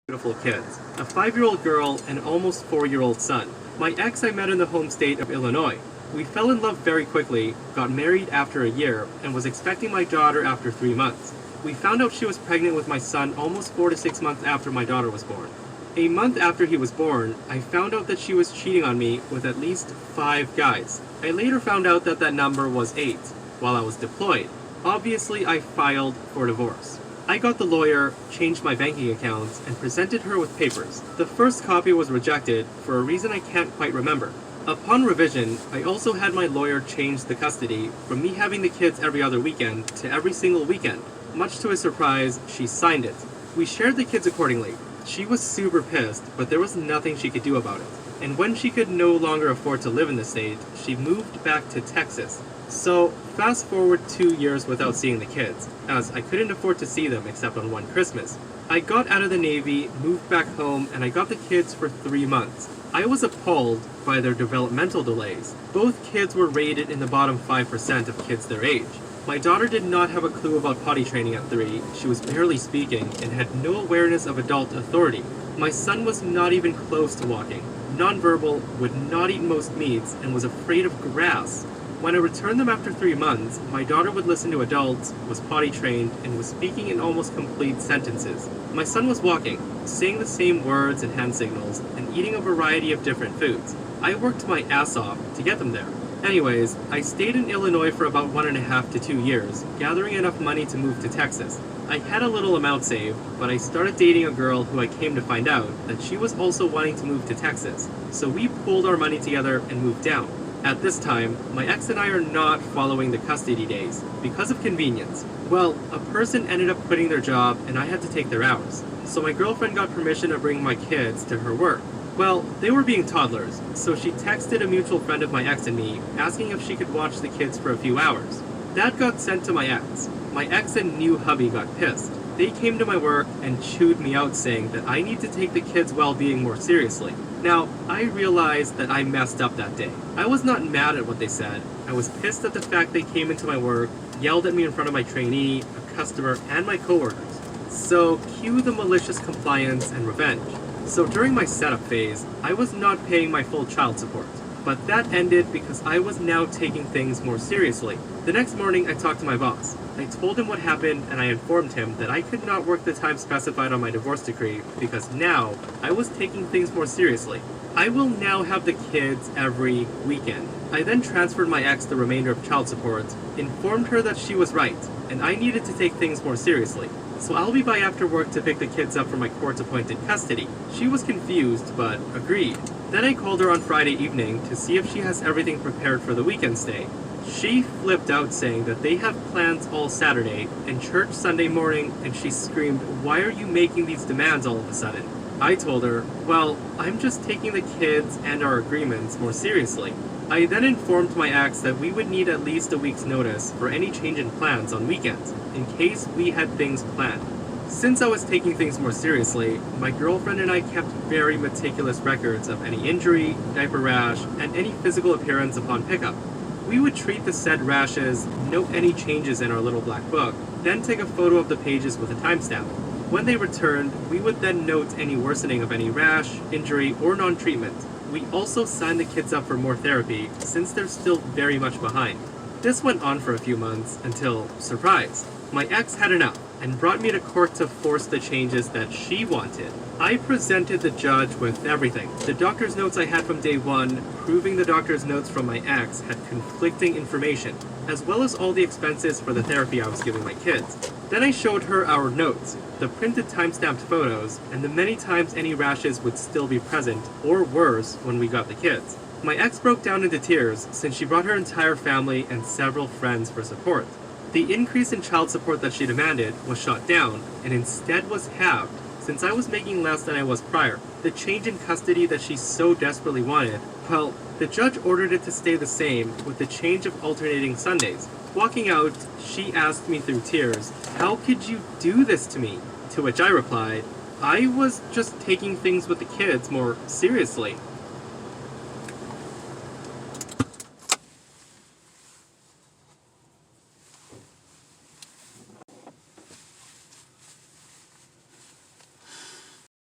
Beautiful kids, a 5-year-old girl and almost 4-year-old son. My ex I met in the home state of Illinois. We fell in love very quickly, got married after a year, and was expecting my daughter after 3 months. We found out she was pregnant with my son almost 4 to 6 months after my daughter was born. A month after he was born, I found out that she was cheating on me with at least 5 guys. I later found out that that number was 8, while I was deployed. Obviously, I filed for divorce. I got the lawyer, changed my banking accounts, and presented her with papers. The first copy was rejected for a reason I can't quite remember. Upon revision, I also had my lawyer change the custody from me having the kids every other weekend to every single weekend. Much to his surprise, she signed it. We shared the kids accordingly. She was super pissed, but there was nothing she could do about it. And when she could no longer afford to live in the state, she moved back to Texas. So, fast forward 2 years without seeing the kids, as I couldn't afford to see them except on one Christmas. I got out of the Navy, moved back home, and I got the kids for 3 months. I was appalled by their developmental delays. Both kids were rated in the bottom 5% of kids their age. My daughter did not have a clue about potty training at 3, she was barely speaking, and had no awareness of adult authority. My son was not even close to walking, nonverbal, would not eat most meats, and was afraid of grass. When I returned them after 3 months, my daughter would listen to adults, was potty trained, and was speaking in almost complete sentences. My son was walking, saying the same words and hand signals, and eating a variety of different foods. I worked my ass off to get them there. Anyways, I stayed in Illinois for about 1.5 to 2 years, gathering enough money to move to Texas. I had a little amount saved, but I started dating a girl who I came to find out that she was also wanting to move to Texas. So we pooled our money together and moved down. At this time, my ex and I are not following the custody days, because of convenience. Well, a person ended up quitting their job and I had to take their hours. So my girlfriend got permission to bring my kids to her work. Well, they were being toddlers, so she texted a mutual friend of my ex and me, asking if she could watch the kids for a few hours. That got sent to my ex. My ex and new hubby got pissed. They came to my work and chewed me out saying that I need to take the kids' well-being more seriously. Now, I realized that I messed up that day. I was not mad at what they said. I was pissed at the fact they came into my work, yelled at me in front of my trainee, a customer, and my coworkers. So, cue the malicious compliance and revenge. So during my setup phase, I was not paying my full child support. But that ended because I was now taking things more seriously. The next morning, I talked to my boss. I told him what happened and I informed him that I could not work the time specified on my divorce decree because now I was taking things more seriously. I will now have the kids every weekend. I then transferred my ex the remainder of child support, informed her that she was right, and I needed to take things more seriously. So I'll be by after work to pick the kids up from my court-appointed custody. She was confused, but agreed. Then I called her on Friday evening to see if she has everything prepared for the weekend stay. She flipped out saying that they have plans all Saturday and church Sunday morning, and she screamed, "Why are you making these demands all of a sudden?" I told her, "Well, I'm just taking the kids and our agreements more seriously." I then informed my ex that we would need at least a week's notice for any change in plans on weekends, in case we had things planned. Since I was taking things more seriously, my girlfriend and I kept very meticulous records of any injury, diaper rash, and any physical appearance upon pickup. We would treat the said rashes, note any changes in our little black book, then take a photo of the pages with a timestamp. When they returned, we would then note any worsening of any rash, injury, or non-treatment. We also signed the kids up for more therapy, since they're still very much behind. This went on for a few months until, surprise, my ex had enough and brought me to court to force the changes that she wanted. I presented the judge with everything. The doctor's notes I had from day one, proving the doctor's notes from my ex had conflicting information, as well as all the expenses for the therapy I was giving my kids. Then I showed her our notes, the printed time-stamped photos, and the many times any rashes would still be present, or worse, when we got the kids. My ex broke down into tears since she brought her entire family and several friends for support. The increase in child support that she demanded was shot down, and instead was halved, since I was making less than I was prior. The change in custody that she so desperately wanted, well, the judge ordered it to stay the same with the change of alternating Sundays. Walking out, she asked me through tears, "How could you do this to me?" To which I replied, "I was just taking things with the kids more seriously."